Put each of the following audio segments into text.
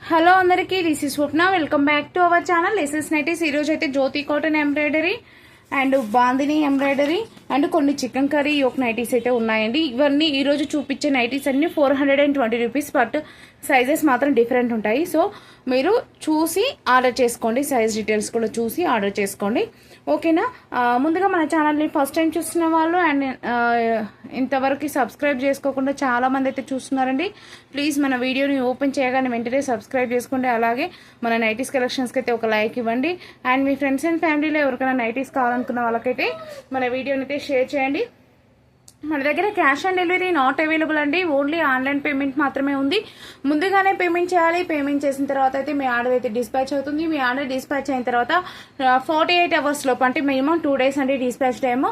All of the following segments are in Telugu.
హలో అందరికీ, this is Swapna. Welcome back to our channel laces nighties. ఈరోజు అయితే Jyothi cotton embroidery and bandhani embroidery and కొన్ని చికెన్ కర్రీ యోక్ నైటీస్ అయితే ఉన్నాయండి. ఇవన్నీ ఈరోజు చూపించే నైటీస్ అన్ని 420 రూపీస్, బట్ సైజెస్ మాత్రం డిఫరెంట్ ఉంటాయి. సో మీరు చూసి ఆర్డర్ చేసుకోండి, సైజ్ డీటెయిల్స్ కూడా చూసి ఆర్డర్ చేసుకోండి, ఓకేనా. ముందుగా మన ఛానల్ని ఫస్ట్ టైం చూస్తున్న వాళ్ళు అండ్ ఇంతవరకు సబ్స్క్రైబ్ చేసుకోకుండా చాలామంది అయితే చూస్తున్నారండి. ప్లీజ్ మన వీడియోని ఓపెన్ చేయగానే వెంటనే సబ్స్క్రైబ్ చేసుకోండి. అలాగే మన నైటీస్ కలెక్షన్స్కి అయితే ఒక లైక్ ఇవ్వండి. అండ్ మీ ఫ్రెండ్స్ అండ్ ఫ్యామిలీలో ఎవరికైనా నైటీస్ కావాలనుకున్న వాళ్ళకైతే మన వీడియోని అయితే షేర్ చేయండి. మన దగ్గర cash on delivery not available అండి, ఓన్లీ ఆన్లైన్ పేమెంట్ మాత్రమే ఉంది. ముందుగానే పేమెంట్ చేయాలి. పేమెంట్ చేసిన తర్వాత అయితే మీ ఆర్డర్ అయితే డిస్పాచ్ అవుతుంది. మీ ఆర్డర్ డిస్పాచ్ అయిన తర్వాత 48 అవర్స్ లోపు, అంటే మినిమం 2 days అండి డిస్పాచ్ టైము.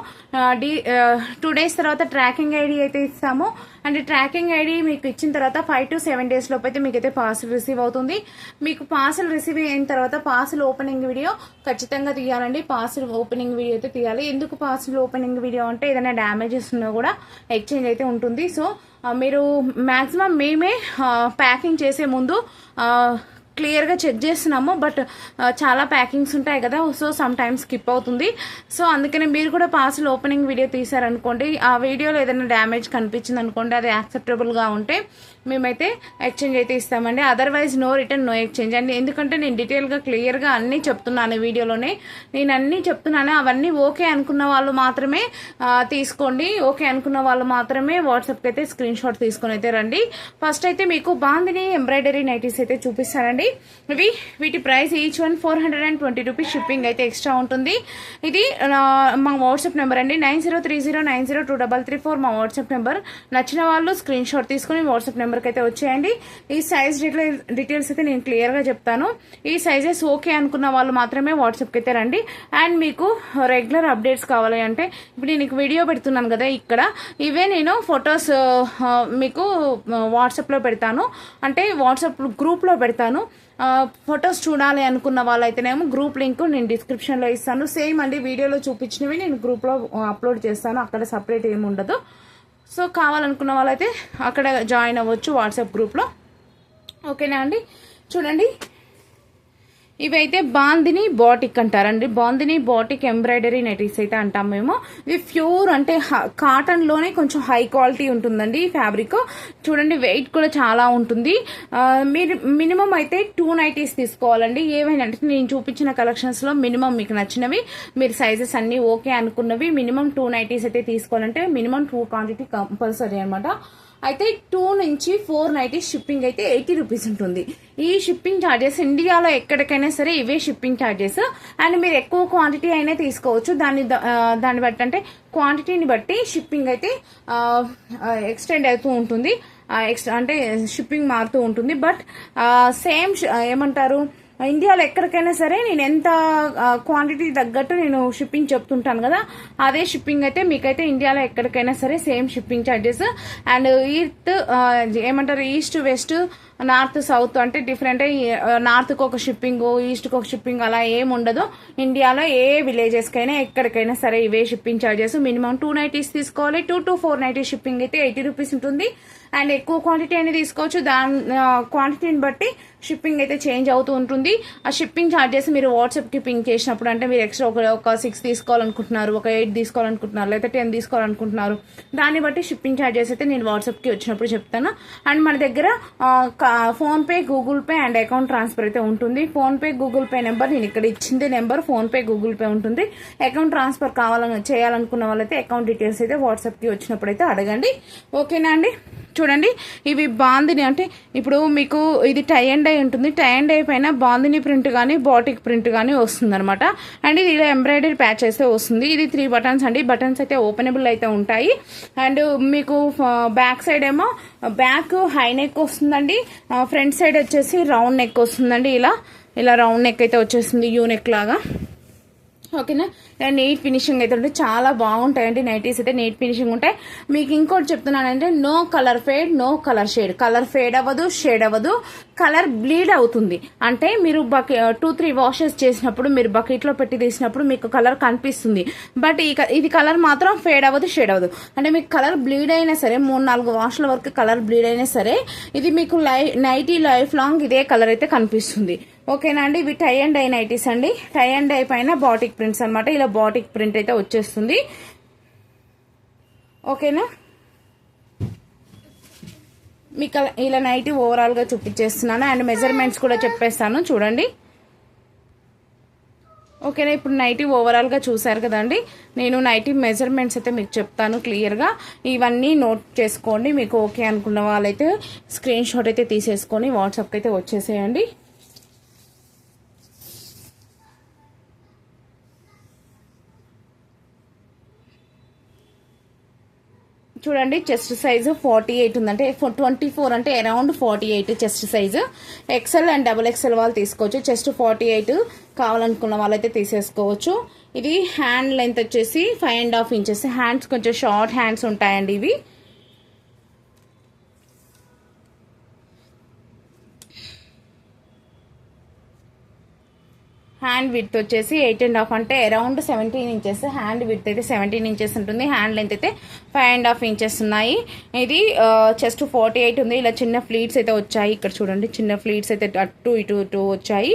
2 days తర్వాత ట్రాకింగ్ ఐడి అయితే ఇస్తాము. అండ్ ట్రాకింగ్ ఐడి మీకు ఇచ్చిన తర్వాత 5 to 7 days లోపు అయితే మీకైతే పార్సల్ రిసీవ్ అవుతుంది. మీకు పార్సల్ రిసీవ్ అయిన తర్వాత పార్సల్ ఓపెనింగ్ వీడియో ఖచ్చితంగా తీయాలండి. పార్సల్ ఓపెనింగ్ వీడియో అయితే తీయాలి. ఎందుకు పార్సల్ ఓపెనింగ్ వీడియో అంటే ఏదైనా డ్యామేజెస్ ఉన్నా కూడా ఎక్స్చేంజ్ అయితే ఉంటుంది. సో మీరు మ్యాక్సిమం మేమే ప్యాకింగ్ చేసే ముందు క్లియర్గా చెక్ చేస్తున్నాము, బట్ చాలా ప్యాకింగ్స్ ఉంటాయి కదా, సో సమ్ టైమ్స్ స్కిప్ అవుతుంది. సో అందుకని మీరు కూడా పార్సల్ ఓపెనింగ్ వీడియో తీసారనుకోండి, ఆ వీడియోలో ఏదైనా డ్యామేజ్ కనిపించింది అనుకోండి, అది యాక్సెప్టబుల్గా ఉంటే మేమైతే ఎక్స్చేంజ్ అయితే ఇస్తామండి. Otherwise no return no exchange అండి. ఎందుకంటే నేను డీటెయిల్గా క్లియర్గా అన్నీ చెప్తున్నాను వీడియోలోనే, నేను అన్నీ చెప్తున్నాను. అవన్నీ ఓకే అనుకున్న వాళ్ళు మాత్రమే తీసుకోండి. ఓకే అనుకున్న వాళ్ళు మాత్రమే వాట్సాప్కి అయితే స్క్రీన్ షాట్ తీసుకొని అయితే రండి. ఫస్ట్ అయితే మీకు బాందిని ఎంబ్రాయిడరీ నైటీస్ అయితే చూపిస్తానండి. వీటి price each one 420 rupees. Shipping అయితే ఎక్స్ట్రా ఉంటుంది. ఇది మా వాట్సాప్ నెంబర్ అండి, 9030902334 మా వాట్సాప్ నెంబర్. నచ్చిన వాళ్ళు స్క్రీన్ షాట్ తీసుకుని వాట్సాప్ నెంబర్కి అయితే వచ్చేయండి. ఈ సైజ్ డీటెయిల్స్ అయితే నేను క్లియర్గా చెప్తాను. ఈ సైజెస్ ఓకే అనుకున్న వాళ్ళు మాత్రమే వాట్సాప్కి అయితే రండి. అండ్ మీకు రెగ్యులర్ అప్డేట్స్ కావాలి అంటే ఇప్పుడు నేను వీడియో పెడుతున్నాను కదా, ఇక్కడ ఇవే నేను ఫొటోస్ మీకు వాట్సాప్లో పెడతాను, అంటే వాట్సాప్ గ్రూప్లో పెడతాను. ఫొటోస్ చూడాలి అనుకున్న వాళ్ళైతేనేమో గ్రూప్ లింక్ నేను డిస్క్రిప్షన్లో ఇస్తాను. సేమ్ అండి, వీడియోలో చూపించినవి నేను గ్రూప్లో అప్లోడ్ చేస్తాను, అక్కడ సపరేట్ ఏమి ఉండదు. సో కావాలనుకున్న వాళ్ళైతే అక్కడ జాయిన్ అవ్వచ్చు వాట్సాప్ గ్రూప్లో, ఓకేనా అండి. చూడండి, ఇవైతే బాందిని బాటిక్ అంటారండి. బాందిని బాటిక్ ఎంబ్రాయిడరీ నైటీస్ అయితే అంటాం మేము. ఇవి ప్యూర్ అంటే కాటన్లోనే కొంచెం హై క్వాలిటీ ఉంటుందండి ఈ ఫ్యాబ్రిక్. చూడండి, వెయిట్ కూడా చాలా ఉంటుంది. మీరు మినిమం అయితే 2 నైటీస్ తీసుకోవాలండి. ఏవైనా అంటే నేను చూపించిన కలెక్షన్స్లో మినిమం మీకు నచ్చినవి, మీరు సైజెస్ అన్నీ ఓకే అనుకున్నవి మినిమం 2 నైటీస్ అయితే తీసుకోవాలంటే మినిమం 2 క్వాంటిటీ కంపల్సరీ అనమాట. అయితే 2 నుంచి 4 నైటీస్ షిప్పింగ్ అయితే 80 రూపీస్ ఉంటుంది. ఈ షిప్పింగ్ ఛార్జెస్ ఇండియాలో ఎక్కడికైనా సరే ఇవే షిప్పింగ్ ఛార్జెస్. అండ్ మీరు ఎక్కువ క్వాంటిటీ అయినా తీసుకోవచ్చు, దాన్ని బట్టి అంటే క్వాంటిటీని బట్టి షిప్పింగ్ అయితే ఎక్స్టెండ్ అవుతూ ఉంటుంది, అంటే షిప్పింగ్ మారుతూ ఉంటుంది. బట్ సేమ్ ఏమంటారు, ఇండియాలో ఎక్కడికైనా సరే నేను ఎంత క్వాంటిటీ తగ్గట్టు నేను షిప్పింగ్ చెప్తుంటాను కదా, అదే షిప్పింగ్ అయితే మీకైతే ఇండియాలో ఎక్కడికైనా సరే సేమ్ షిప్పింగ్ ఛార్జెస్. అండ్ ఏమంటారు ఈస్ట్ వెస్ట్ నార్త్ సౌత్ అంటే డిఫరెంట్. నార్త్కి ఒక షిప్పింగ్, ఈస్ట్కి ఒక షిప్పింగ్, అలా ఏమి ఉండదు. ఇండియాలో ఏ విలేజెస్కైనా ఎక్కడికైనా సరే ఇవే షిప్పింగ్ ఛార్జెస్. మినిమం 2 నైటీస్ తీసుకోవాలి. 2 to 4 నైటీస్ షిప్పింగ్ అయితే 80 రూపీస్ ఉంటుంది. అండ్ ఎక్కువ క్వాంటిటీ అనేది తీసుకోవచ్చు, దాని క్వాంటిటీని బట్టి షిప్పింగ్ అయితే చేంజ్ అవుతూ ఉంటుంది. ఆ షిప్పింగ్ ఛార్జెస్ మీరు వాట్సాప్కి పింక్ చేసినప్పుడు, అంటే మీరు ఎక్స్ట్రా ఒక 6 తీసుకోవాలనుకుంటున్నారు, ఒక 8 తీసుకోవాలనుకుంటున్నారు, లేదా 10 తీసుకోవాలనుకుంటున్నారు, దాన్ని బట్టి షిప్పింగ్ ఛార్జెస్ అయితే నేను వాట్సాప్కి వచ్చినప్పుడు చెప్తాను. అండ్ మన దగ్గర PhonePe, Google pay and account transfer అయితే ఉంటుంది. ఫోన్పే, గూగుల్ పే నెంబర్ నేను ఇక్కడ ఇచ్చింది నెంబర్, ఫోన్పే, గూగుల్ పే ఉంటుంది. అకౌంట్ ట్రాన్స్ఫర్ చేయాలనుకున్న వాళ్ళైతే అకౌంట్ డీటెయిల్స్ అయితే వాట్సాప్కి వచ్చినప్పుడు అయితే అడగండి, ఓకేనా అండి. చూడండి, ఇవి బాందిని అంటే ఇప్పుడు మీకు ఇది టై అండ్ డై ఉంటుంది. టై అండ్ డై పైన బాందిని ప్రింట్ కానీ బాటిక్ ప్రింట్ కానీ వస్తుంది అనమాట. అండ్ ఇది ఇలా ఎంబ్రాయిడరీ ప్యాచ్ అయితే వస్తుంది. ఇది 3 బటన్స్ అండి. బటన్స్ అయితే ఓపెనబుల్ అయితే ఉంటాయి. అండ్ మీకు బ్యాక్ సైడ్ ఏమో బ్యాక్ హై నెక్ వస్తుందండి, ఫ్రంట్ సైడ్ వచ్చేసి రౌండ్ నెక్ వస్తుందండి. ఇలా రౌండ్ నెక్ అయితే వచ్చేస్తుంది, యూ నెక్ లాగా, ఓకేనా. నీట్ ఫినిషింగ్ అయితే ఉంటుంది. చాలా బాగుంటాయండి నైటీస్ అయితే, నీట్ ఫినిషింగ్ ఉంటాయి. మీకు ఇంకోటి చెప్తున్నానంటే no colour fade, no colour shade. Colour fade అవ్వదు, షేడ్ అవ్వదు, కలర్ బ్లీడ్ అవుతుంది. అంటే మీరు 2-3 వాషెస్ చేసినప్పుడు, మీరు బకెట్లో పెట్టి తీసినప్పుడు మీకు కలర్ కనిపిస్తుంది. బట్ ఇది కలర్ మాత్రం ఫేడ్ అవ్వదు, షేడ్ అవ్వదు. అంటే మీకు కలర్ బ్లీడ్ అయినా సరే, 3-4 వాష్ల వరకు కలర్ బ్లీడ్ అయినా సరే, ఇది మీకు నైటీ లైఫ్ లాంగ్ ఇదే కలర్ అయితే కనిపిస్తుంది. ఓకేనా అండి. ఇవి టై అండ్ డై నైటీస్ అండి. టై అండ్ డై పైన బాటిక్ ప్రింట్స్ అనమాట. ఇలా బాటిక్ ప్రింట్ అయితే వచ్చేస్తుంది. ఓకేనా. మీకు ఇలా నైటీ ఓవరాల్గా చూపించేస్తున్నాను అండ్ మెజర్మెంట్స్ కూడా చెప్పేస్తాను చూడండి. ఓకేనా. ఇప్పుడు నైటీ ఓవరాల్గా చూసారు కదండి. నేను నైటీ మెజర్మెంట్స్ అయితే మీకు చెప్తాను క్లియర్గా. ఇవన్నీ నోట్ చేసుకోండి. మీకు ఓకే అనుకున్న వాళ్ళైతే స్క్రీన్ షాట్ అయితే తీసేసుకొని వాట్సాప్కి అయితే వచ్చేసేయండి. చూడండి, చెస్ట్ సైజు 48 ఉందంటే 24 అంటే around 48 chest size. XL and XXL వాళ్ళు తీసుకోవచ్చు. చెస్ట్ 48 కావాలనుకున్న వాళ్ళైతే తీసేసుకోవచ్చు. ఇది హ్యాండ్ లెంత్ వచ్చేసి 5.5 ఇంచెస్. హ్యాండ్స్ కొంచెం షార్ట్ హ్యాండ్స్ ఉంటాయండి ఇవి. హ్యాండ్ విడ్త్ వచ్చేసి 8.5 అంటే అరౌండ్ 17 ఇంచెస్. హ్యాండ్ విడ్త్ అయితే 17 ఇంచెస్ ఉంటుంది. హ్యాండ్ లెంత్ అయితే 5.5 ఇంచెస్ ఉన్నాయి. ఇది చెస్ట్ 48 ఉంది. ఇలా చిన్న ఫ్లీట్స్ అయితే వచ్చాయి. ఇక్కడ చూడండి, చిన్న ఫ్లీట్స్ అయితే అటు ఇటు వచ్చాయి.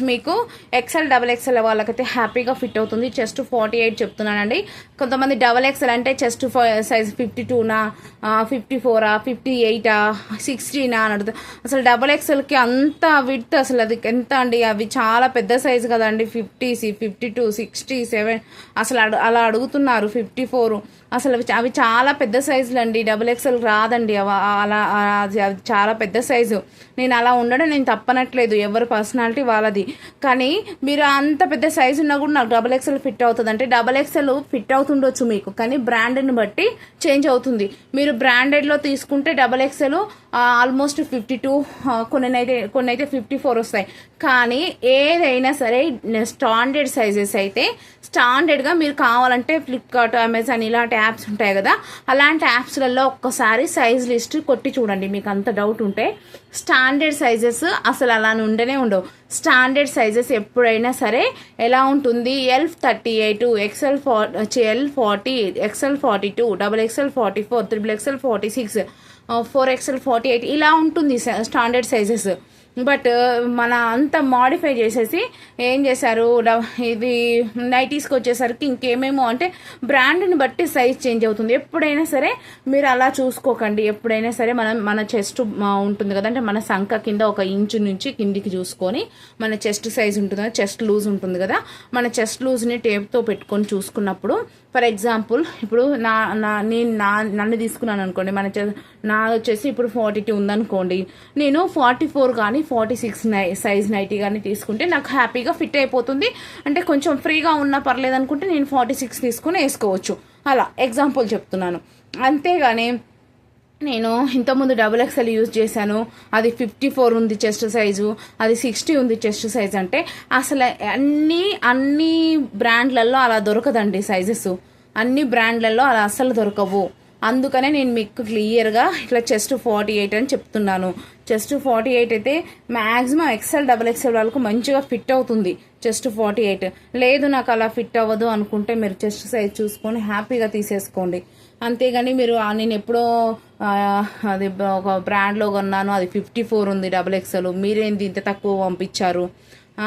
మీకు ఎక్సెల్ XXL వాళ్ళకైతే హ్యాపీగా ఫిట్ అవుతుంది. చెస్ట్ 48 చెప్తున్నానండి. కొంతమంది XXL అంటే చెస్ట్ సైజ్ 52నా, 54ఆ, 58ఆ, 16ఆ అని అడుగుతారు. అసలు XXLకి అంత విడ్త్ అసలు అది ఎంత అండి? అవి చాలా పెద్ద సైజు కదండి. 50, 52, 67 అసలు అలా అడుగుతున్నారు. 54 అసలు అవి చాలా పెద్ద సైజులు అండి. XXL రాదండి అలా. అది చాలా పెద్ద సైజు. నేను అలా ఉండడం నేను తప్పనట్లేదు, ఎవరి పర్సనాలిటీ వాళ్ళది. కానీ మీరు అంత పెద్ద సైజు ఉన్నా కూడా నాకు XXL ఫిట్ అవుతుంది అంటే XXL ఫిట్ అవుతుండొచ్చు మీకు, కానీ బ్రాండ్ని బట్టి చేంజ్ అవుతుంది. మీరు బ్రాండెడ్లో తీసుకుంటే XXL ఆల్మోస్ట్ 52, కొన్ని అయితే 54 వస్తాయి. కానీ ఏదైనా సరే స్టాండర్డ్ సైజెస్ అయితే స్టాండర్డ్గా మీరు కావాలంటే ఫ్లిప్కార్ట్, అమెజాన్ ఇలాంటి యాప్స్ ఉంటాయి కదా, అలాంటి యాప్స్లలో ఒక్కసారి సైజ్ లిస్ట్ కొట్టి చూడండి. మీకు అంత డౌట్ ఉంటే స్టాండర్డ్ సైజెస్ అసలు అలా ఉండనే ఉండవు. స్టాండర్డ్ సైజెస్ ఎప్పుడైనా సరే ఎలా ఉంటుంది, L38, L40, XL 42, XXL 44, XXL 46, 4XL 48 ఇలా ఉంటుంది స్టాండర్డ్ సైజెస్. బట్ మన అంత మాడిఫై చేసేసి ఏం చేశారు, ఇది నైటీస్కి వచ్చేసరికి ఇంకేమేమో అంటే బ్రాండ్ని బట్టి సైజ్ చేంజ్ అవుతుంది. ఎప్పుడైనా సరే మీరు అలా చూసుకోకండి. ఎప్పుడైనా సరే మన చెస్ట్ ఉంటుంది కదా, అంటే మన సంఖ కింద 1 ఇంచు నుంచి కిందికి చూసుకొని మన చెస్ట్ సైజ్ ఉంటుంది కదా, చెస్ట్ లూజ్ ఉంటుంది కదా, మన చెస్ట్ లూజ్ని టేప్తో పెట్టుకొని చూసుకున్నప్పుడు, ఫర్ ఎగ్జాంపుల్ ఇప్పుడు నన్ను తీసుకున్నాను అనుకోండి, నాది వచ్చేసి ఇప్పుడు 42 ఉందనుకోండి, నేను 44 కానీ 46 సైజ్ నైటీ కానీ తీసుకుంటే నాకు హ్యాపీగా ఫిట్ అయిపోతుంది. అంటే కొంచెం ఫ్రీగా ఉన్నా పర్లేదు అనుకుంటే నేను 46 తీసుకుని వేసుకోవచ్చు. అలా ఎగ్జాంపుల్ చెప్తున్నాను. అంతేగాని నేను ఇంతకుముందు XXL యూజ్ చేశాను, అది 54 ఉంది చెస్ట్ సైజు, అది 60 ఉంది చెస్ట్ సైజ్ అంటే అసలు అన్ని బ్రాండ్లలో అలా దొరకదండి. సైజెస్ అన్ని బ్రాండ్లలో అలా అస్సలు దొరకవు. అందుకనే నేను మీకు క్లియర్గా ఇట్లా చెస్ట్ 48 అని చెప్తున్నాను. చెస్ట్ 48 అయితే మ్యాక్సిమం XXL వాళ్ళకు మంచిగా ఫిట్ అవుతుంది. చెస్ట్ 48 లేదు నాకు అలా ఫిట్ అవ్వదు అనుకుంటే మీరు చెస్ట్ సైజ్ చూసుకొని హ్యాపీగా తీసేసుకోండి. అంతేగాని మీరు నేను ఎప్పుడో అది ఒక బ్రాండ్లో కొన్నాను, అది 54 ఉంది XXL, మీరేంది ఇంత తక్కువ పంపించారు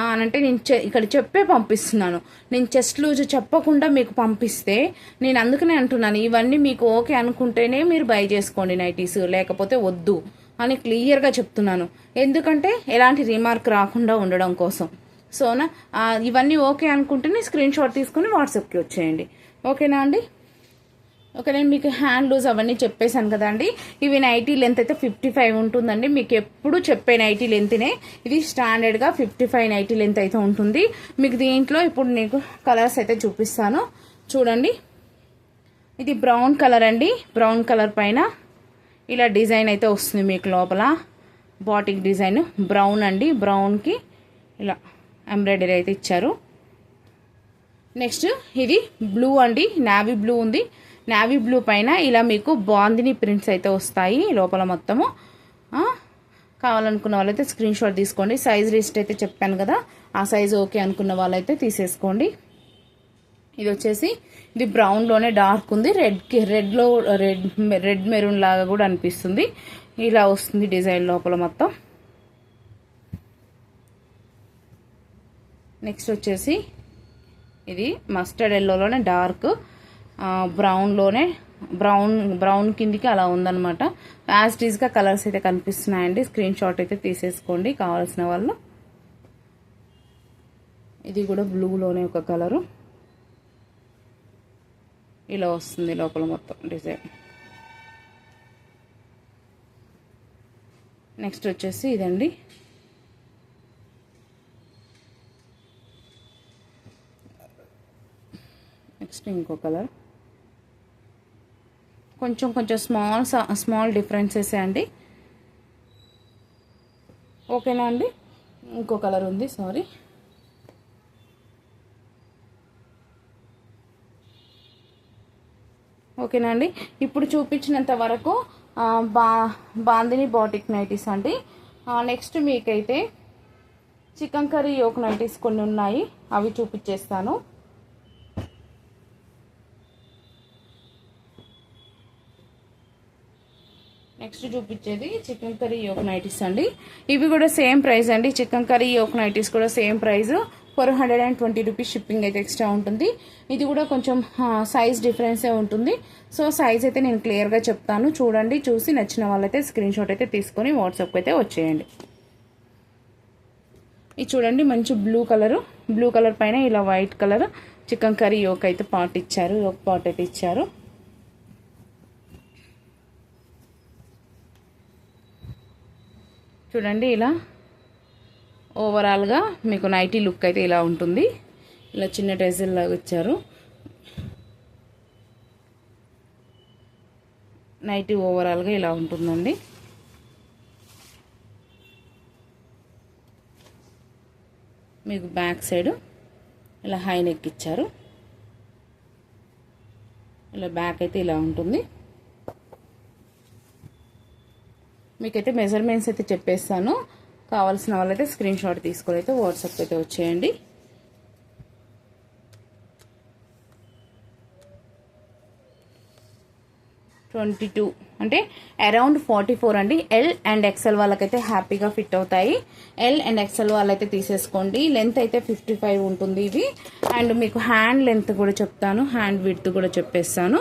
అని అంటే నేను ఇక్కడ చెప్పే పంపిస్తున్నాను. నేను చెస్ట్ లూజ్ చెప్పకుండా మీకు పంపిస్తే నేను అందుకనే అంటున్నాను, ఇవన్నీ మీకు ఓకే అనుకుంటేనే మీరు బై చేసుకోండి నైటీస్, లేకపోతే వద్దు అని క్లియర్గా చెప్తున్నాను. ఎందుకంటే ఎలాంటి రిమార్క్ రాకుండా ఉండడం కోసం. సోనా ఇవన్నీ ఓకే అనుకుంటేనే స్క్రీన్ షాట్ తీసుకుని వాట్సాప్కి వచ్చేయండి. ఓకేనా అండి? ఓకే, నేను మీకు హ్యాండ్ లూజ్ అవన్నీ చెప్పేశాను కదండి. ఇవి నైటీ లెంత్ అయితే 55 ఉంటుందండి. మీకు ఎప్పుడు చెప్పే నైటీ లెంత్నే ఇది స్టాండర్డ్గా 55 నైటీ లెంత్ అయితే ఉంటుంది. మీకు దీంట్లో ఇప్పుడు నీకు కలర్స్ అయితే చూపిస్తాను చూడండి. ఇది బ్రౌన్ కలర్ అండి. బ్రౌన్ కలర్ పైన ఇలా డిజైన్ అయితే వస్తుంది మీకు లోపల బాటిక్ డిజైన్. బ్రౌన్ అండి. బ్రౌన్కి ఇలా ఎంబ్రాయిడరీ అయితే ఇచ్చారు. నెక్స్ట్ ఇది బ్లూ అండి, నావీ బ్లూ ఉంది. నావీ బ్లూ పైన ఇలా మీకు బాందిని ప్రింట్స్ అయితే వస్తాయి లోపల మొత్తము. కావాలనుకున్న వాళ్ళైతే స్క్రీన్ షాట్ తీసుకోండి. సైజ్ లిస్ట్ అయితే చెప్పాను కదా, ఆ సైజ్ ఓకే అనుకున్న వాళ్ళైతే తీసేసుకోండి. ఇది వచ్చేసి ఇది బ్రౌన్లోనే డార్క్ ఉంది, రెడ్లో రెడ్ మెరూన్ లాగా కూడా అనిపిస్తుంది. ఇలా వస్తుంది డిజైన్ లోపల మొత్తం. నెక్స్ట్ వచ్చేసి ఇది మస్టర్డ్ ఎల్లోలోనే డార్క్, బ్రౌన్లోనే బ్రౌన్ కిందికి అలా ఉందన్నమాట. యాజ్ ఇట్ ఈస్గా కలర్స్ అయితే కనిపిస్తున్నాయండి. స్క్రీన్ షాట్ అయితే తీసేసుకోండి కావాల్సిన వాళ్ళు. ఇది కూడా బ్లూలోనే ఒక కలరు, ఇలా వస్తుంది లోపల మొత్తం డిజైన్. నెక్స్ట్ వచ్చేసి ఇదండి, నెక్స్ట్ ఇంకో కలర్. కొంచెం స్మాల్ డిఫరెన్సెస్ అండి. ఓకేనా అండి. ఇంకో కలర్ ఉంది, సారీ. ఓకేనా అండి. ఇప్పుడు చూపించినంత వరకు బాందిని బాటిక్ నైటీస్ అండి. నెక్స్ట్ మీకైతే చికెన్ కర్రీ యోక్ నైటీస్ కొన్ని ఉన్నాయి, అవి చూపించేస్తాను. నెక్స్ట్ చూపించేది చికెన్ కర్రీ యోక్ నైటీస్ అండి. ఇవి కూడా సేమ్ ప్రైస్ అండి. చికెన్ కర్రీ యోక్ నైటీస్ కూడా సేమ్ ప్రైస్, 420 రూపీస్. షిప్పింగ్ అయితే ఎక్స్ట్రా ఉంటుంది. ఇది కూడా కొంచెం సైజ్ డిఫరెన్సే ఉంటుంది. సో సైజ్ అయితే నేను క్లియర్గా చెప్తాను, చూడండి. చూసి నచ్చిన వాళ్ళైతే స్క్రీన్ షాట్ అయితే తీసుకొని వాట్సాప్కి అయితే వచ్చేయండి. ఇది చూడండి, మంచి బ్లూ కలర్ పైన ఇలా white colour chicken curry yoke అయితే పార్ట్ ఇచ్చారు, యోక్ పార్ట్ అయితే ఇచ్చారు. చూడండి, ఇలా ఓవరాల్గా మీకు నైటీ లుక్ అయితే ఇలా ఉంటుంది. ఇలా చిన్న టెజల్ లాగా ఇచ్చారు. నైటీ ఓవరాల్గా ఇలా ఉంటుందండి. మీకు బ్యాక్ సైడ్ ఇలా హై నెక్ ఇచ్చారు. ఇలా బ్యాక్ అయితే ఇలా ఉంటుంది. మీకైతే మెజర్మెంట్స్ అయితే చెప్పేస్తాను, కావాల్సిన వాళ్ళైతే స్క్రీన్ షాట్ తీసుకొని అయితే వాట్సాప్ అయితే వచ్చేయండి. (22) అంటే అరౌండ్ 44 అండి. ఎల్ అండ్ ఎక్సెల్ వాళ్ళకైతే హ్యాపీగా ఫిట్ అవుతాయి. ఎల్ అండ్ ఎక్సెల్ వాళ్ళైతే తీసేసుకోండి. లెంత్ అయితే 55 ఉంటుంది ఇది. అండ్ మీకు హ్యాండ్ లెంత్ కూడా చెప్తాను, హ్యాండ్ విడ్త్ కూడా చెప్పేస్తాను.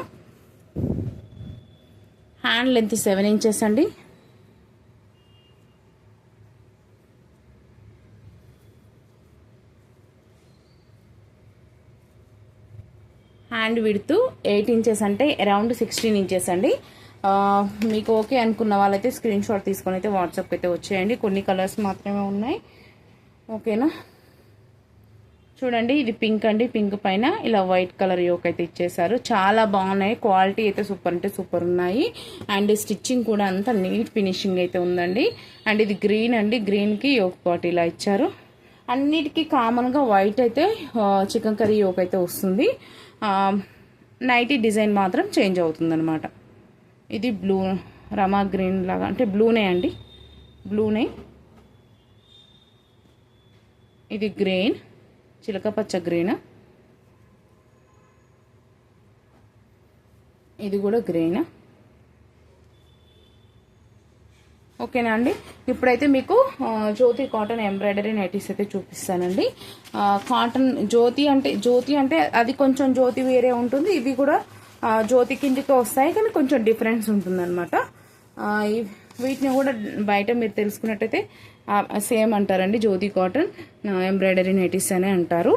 హ్యాండ్ లెంత్ 7 ఇంచెస్ అండి. హ్యాండ్ విడ్త్ 8 ఇంచెస్ అంటే అరౌండ్ 16 ఇంచెస్ అండి. మీకు ఓకే అనుకున్న వాళ్ళైతే స్క్రీన్ షాట్ తీసుకొని అయితే వాట్సాప్కి అయితే వచ్చేయండి. కొన్ని కలర్స్ మాత్రమే ఉన్నాయి, ఓకేనా. చూడండి, ఇది పింక్ అండి. పింక్ పైన ఇలా వైట్ కలర్ యోక్ అయితే ఇచ్చేసారు. చాలా బాగున్నాయి, క్వాలిటీ అయితే సూపర్ అంటే సూపర్ ఉన్నాయి. అండ్ స్టిచ్చింగ్ కూడా అంతా నీట్ ఫినిషింగ్ అయితే ఉందండి. అండ్ ఇది గ్రీన్ అండి, గ్రీన్కి యోక్ పాట్ ఇలా ఇచ్చారు. అన్నిటికీ కామన్గా వైట్ అయితే చికెన్ కర్రీ యోక్ అయితే వస్తుంది. నైటీ డిజైన్ మాత్రం చేంజ్ అవుతుంది అనమాట. ఇది బ్లూ, రమా గ్రీన్ లాగా, అంటే బ్లూనే అండి, బ్లూనే. ఇది గ్రీన్, చిలకపచ్చ గ్రీన్. ఇది కూడా గ్రీన్. ఓకేనా అండి. ఇప్పుడైతే మీకు జ్యోతి కాటన్ ఎంబ్రాయిడరీ నైటీస్ అయితే చూపిస్తానండి. కాటన్ జ్యోతి అంటే అది కొంచెం జ్యోతి వేరే ఉంటుంది. ఇవి కూడా జ్యోతి కిందికి వస్తాయి, కానీ కొంచెం డిఫరెన్స్ ఉంటుంది అనమాట. వీటిని కూడా బయట మీరు తెలుసుకున్నట్టయితే సేమ్ అంటారండి, జ్యోతి కాటన్ ఎంబ్రాయిడరీ నైటీస్ అనే అంటారు.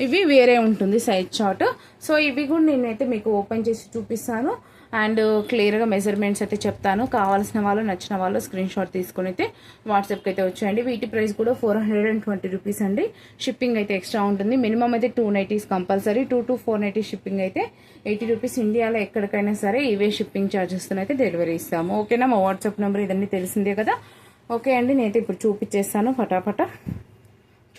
ఇవి వేరే ఉంటుంది సైజ్ చార్ట్. సో ఇవి కూడా నేనైతే మీకు ఓపెన్ చేసి చూపిస్తాను అండ్ క్లియర్గా మెజర్మెంట్స్ అయితే చెప్తాను. కావాల్సిన వాళ్ళు, నచ్చిన వాళ్ళు స్క్రీన్ షాట్ తీసుకొని అయితే వాట్సాప్కి అయితే వచ్చేయండి. వీటి ప్రైస్ కూడా 420 రూపీస్ అండి. షిప్పింగ్ అయితే ఎక్స్ట్రా ఉంటుంది. మినిమం అయితే 2 nighties compulsory. 2 to 4 nighties shipping అయితే 80 రూపీస్. ఇండియాలో ఎక్కడికైనా సరే ఇవే షిప్పింగ్ ఛార్జెస్తో అయితే డెలివరీ ఇస్తాము, ఓకేనా. మా వాట్సాప్ నెంబర్ ఇదన్నీ తెలిసిందే కదా. ఓకే అండి, నేనైతే ఇప్పుడు చూపించేస్తాను ఫటాఫట.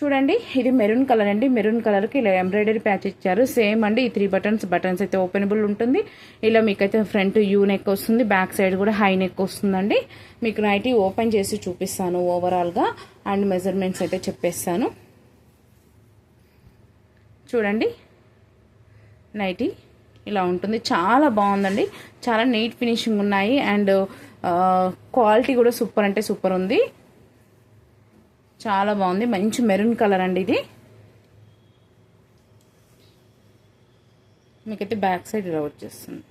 చూడండి ఇది మెరూన్ కలర్ అండి. మెరూన్ కలర్కి ఇలా ఎంబ్రాయిడరీ ప్యాచ్ ఇచ్చారు. సేమ్ అండి. ఈ 3 బటన్స్ అయితే ఓపెనబుల్ ఉంటుంది. ఇలా మీకైతే ఫ్రంట్ యూ నెక్ వస్తుంది, బ్యాక్ సైడ్ కూడా హై నెక్ వస్తుందండి. మీకు నైటీ ఓపెన్ చేసి చూపిస్తాను ఓవరాల్గా అండ్ మెజర్మెంట్స్ అయితే చెప్పేస్తాను. చూడండి నైటీ ఇలా ఉంటుంది. చాలా బాగుందండి. చాలా నీట్ ఫినిషింగ్ ఉన్నాయి అండ్ క్వాలిటీ కూడా సూపర్ అంటే సూపర్ ఉంది. చాలా బాగుంది. మంచి మెరూన్ కలర్ అండి ఇది. మీకైతే బ్యాక్ సైడ్ ఇలా వచ్చేస్తుంది.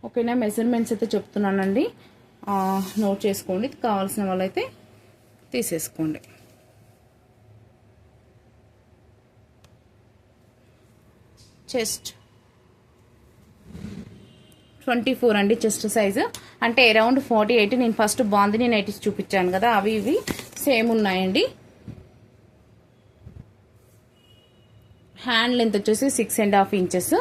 ఓకేనా, మెజర్మెంట్స్ అయితే చెప్తున్నానండి, నోట్ చేసుకోండి. కావాల్సిన వాళ్ళైతే తీసేసుకోండి. చెస్ట్ 24 అండి చెస్ట్ సైజు. అంటే అరౌండ్ 48. నేను ఫస్ట్ బాందిని నైటీస్ చూపించాను కదా, అవి ఇవి సేమ్ ఉన్నాయండి. హ్యాండ్ లెంత్ వచ్చేసి 6.5 ఇంచెస్.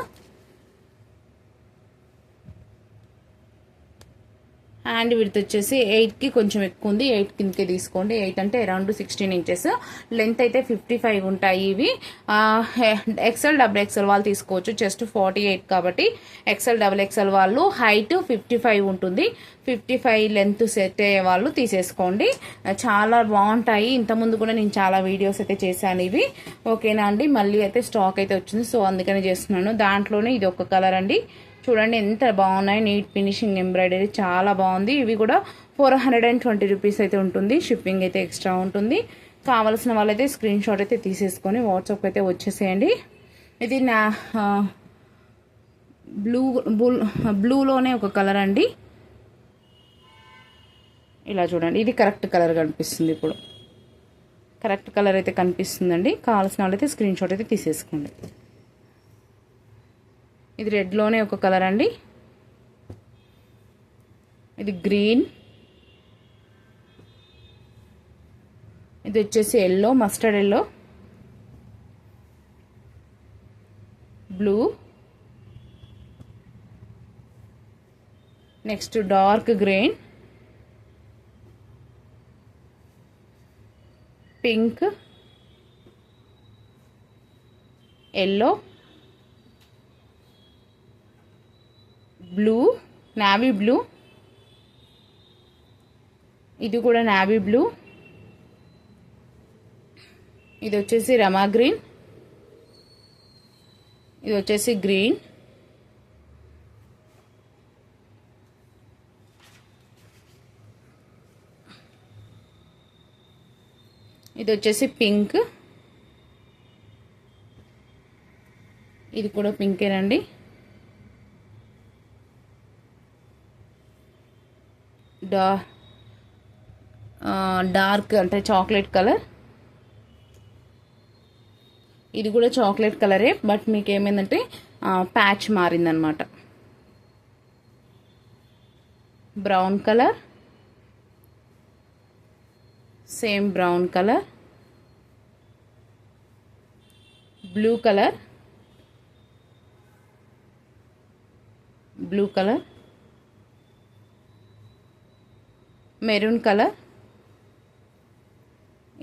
హ్యాండ్ విడ్త్ వచ్చేసి 8కి కొంచెం ఎక్కువ ఉంది. 8 కిందకే తీసుకోండి. 8 అంటే అరౌండ్ 16 ఇంచెస్. లెంత్ అయితే 55 ఉంటాయి ఇవి. ఎక్సెల్ డబుల్ ఎక్సెల్ వాళ్ళు తీసుకోవచ్చు. చెస్ట్ 48 కాబట్టి ఎక్సెల్ డబుల్ ఎక్సెల్ వాళ్ళు హైట్ 55 ఉంటుంది. 55 లెంత్ సెట్ అయ్యే వాళ్ళు తీసేసుకోండి. చాలా బాగుంటాయి. ఇంతకుముందు కూడా నేను చాలా వీడియోస్ అయితే చేశాను ఇవి. ఓకేనా అండి. మళ్ళీ అయితే స్టాక్ అయితే వచ్చింది, సో అందుకని చేస్తున్నాను. దాంట్లోనే ఇది ఒక కలర్ అండి. చూడండి ఎంత బాగున్నాయి. నీట్ ఫినిషింగ్ ఎంబ్రాయిడరీ చాలా బాగుంది. ఇవి కూడా 420 రూపీస్ అయితే ఉంటుంది. షిప్పింగ్ అయితే ఎక్స్ట్రా ఉంటుంది. కావాల్సిన వాళ్ళైతే స్క్రీన్ షాట్ అయితే తీసేసుకొని వాట్సాప్ అయితే వచ్చేసేయండి. ఇది నా బ్లూలోనే ఒక కలర్ అండి. ఇలా చూడండి, ఇది కరెక్ట్ కలర్ కనిపిస్తుంది. ఇప్పుడు కరెక్ట్ కలర్ అయితే కనిపిస్తుందండి. కావాల్సిన వాళ్ళైతే స్క్రీన్ షాట్ అయితే తీసేసుకోండి. ఇది రెడ్లోనే ఒక కలర్ అండి. ఇది గ్రీన్. ఇది వచ్చేసి yellow, mustard yellow, blue, next dark green, pink, yellow, blue, navy blue, ఇది కూడా నావీ బ్లూ, ఇది వచ్చేసి రమా గ్రీన్, ఇది వచ్చేసి గ్రీన్, ఇది వచ్చేసి పింక్, ఇది కూడా పింకేనండి. డార్క్ అంటే చాక్లెట్ కలర్, ఇది కూడా చాక్లెట్ కలరే, బట్ మీకు ఏమైందంటే ప్యాచ్ మారిందనమాట. Brown colour, same brown colour, blue colour, blue colour, maroon colour,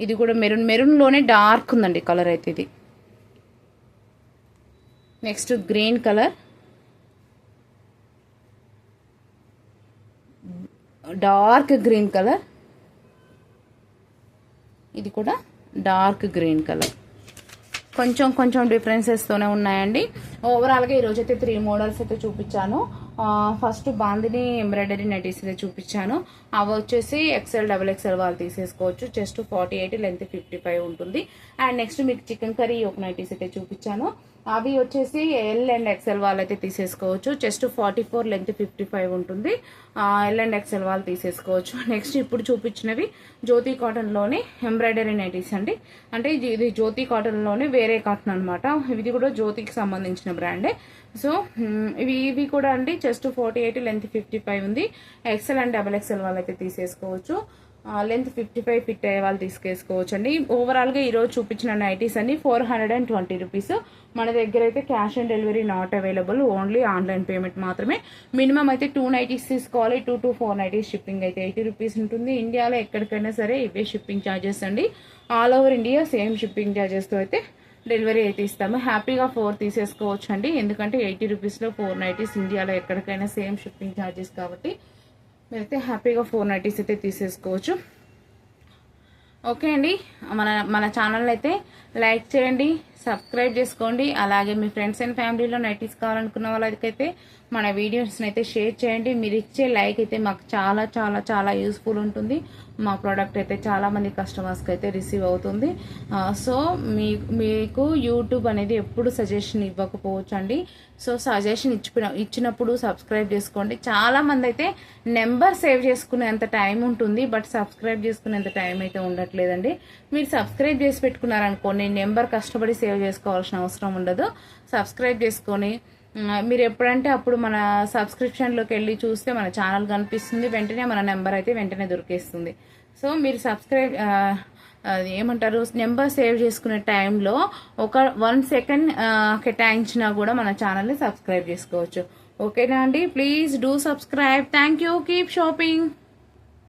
ఇది కూడా మెరూన్లోనే డార్క్ ఉందండి కలర్ అయితే ఇది. Next green colour, dark green colour, ఇది కూడా డార్క్ గ్రీన్ కలర్. కొంచెం డిఫరెన్సెస్తోనే ఉన్నాయండి. ఓవరాల్గా ఈరోజు అయితే 3 మోడల్స్ అయితే చూపించాను. ఫస్ట్ బాందిని ఎంబ్రాయిడరీ నైటీస్ అయితే చూపించాను. అవి వచ్చేసి ఎక్సెల్ డబుల్ ఎక్సెల్ వాళ్ళు తీసేసుకోవచ్చు. చెస్ట్ 48, లెంత్ 55 ఉంటుంది. అండ్ నెక్స్ట్ మీకు చికెన్ కర్రీ ఒక నైటీస్ అయితే చూపించాను. అవి వచ్చేసి ఎల్ అండ్ ఎక్సెల్ వాళ్ళు అయితే తీసేసుకోవచ్చు. చెస్ట్ 44, లెంత్ 55 ఉంటుంది. ఎల్ అండ్ ఎక్సెల్ వాళ్ళు తీసేసుకోవచ్చు. నెక్స్ట్ ఇప్పుడు చూపించినవి జ్యోతి కాటన్లోనే ఎంబ్రాయిడరీ నైటీస్ అండి. అంటే ఇది జ్యోతి కాటన్లోనే వేరే కాటన్ అనమాట. ఇది కూడా జ్యోతికి సంబంధించిన బ్రాండే. సో ఇవి కూడా అండి చెస్ట్ 48, లెంత్ 55 ఉంది. ఎక్సెల్ అండ్ డబుల్ ఎక్సెల్ వాళ్ళు అయితే తీసేసుకోవచ్చు. లెంత్ 55 ఫిట్ అయ్యే వాళ్ళు తీసుకేసుకోవచ్చు అండి. ఓవరాల్గా ఈరోజు చూపించిన నైటీస్ అన్ని 420 రూపీస్. మన దగ్గర అయితే cash on delivery not available, only online payment మాత్రమే. మినిమం అయితే 2 నైటీస్ తీసుకోవాలి. 2 to 4 నైటీస్ షిప్పింగ్ అయితే 80 రూపీస్ ఉంటుంది. ఇండియాలో ఎక్కడికైనా సరే ఇవే షిప్పింగ్ ఛార్జెస్ అండి. All over India same shipping ఛార్జెస్తో అయితే డెలివరీ అయితే ఇస్తాము. హ్యాపీగా 4 తీసేసుకోవచ్చు అండి, ఎందుకంటే 80 రూపీస్లో 4 నైటీస్ ఇండియాలో ఎక్కడికైనా సేమ్ షిప్పింగ్ ఛార్జెస్ కాబట్టి మీరైతే హ్యాపీగా 4 నైటీస్ అయితే తీసేసుకోవచ్చు. ఓకే అండి, మన ఛానల్ అయితే లైక్ చేయండి, సబ్స్క్రైబ్ చేసుకోండి. అలాగే మీ ఫ్రెండ్స్ అండ్ ఫ్యామిలీలో నైటీస్ కావాలనుకున్న వాళ్ళకైతే మన వీడియోస్ని అయితే షేర్ చేయండి. మీరు ఇచ్చే లైక్ అయితే మాకు చాలా చాలా చాలా యూస్ఫుల్ ఉంటుంది. మా ప్రోడక్ట్ అయితే చాలామంది కస్టమర్స్కి అయితే రిసీవ్ అవుతుంది. సో మీకు యూట్యూబ్ అనేది ఎప్పుడు సజెషన్ ఇవ్వకపోవచ్చు అండి. సో సజెషన్ ఇచ్చినప్పుడు సబ్స్క్రైబ్ చేసుకోండి. చాలామంది అయితే నెంబర్ సేవ్ చేసుకునేంత టైం ఉంటుంది, బట్ సబ్స్క్రైబ్ చేసుకునేంత టైం అయితే ఉండట్లేదండి. మీరు సబ్స్క్రైబ్ చేసి పెట్టుకున్నారనుకోండి, నెంబర్ కష్టపడి సేవ్ చేసుకోవాల్సిన అవసరం ఉండదు. సబ్స్క్రైబ్ చేసుకొని మీరు ఎప్పుడంటే అప్పుడు మన సబ్స్క్రిప్షన్లోకి వెళ్ళి చూస్తే మన ఛానల్ కనిపిస్తుంది, వెంటనే మన నెంబర్ అయితే వెంటనే దొరికేస్తుంది. సో మీరు సబ్స్క్రైబ్ ఏమంటారు, నెంబర్ సేవ్ చేసుకునే టైంలో ఒక 1 సెకండ్ కేటాయించినా కూడా మన ఛానల్ని సబ్స్క్రైబ్ చేసుకోవచ్చు. ఓకేనా అండి, please do subscribe. Thank you, keep shopping.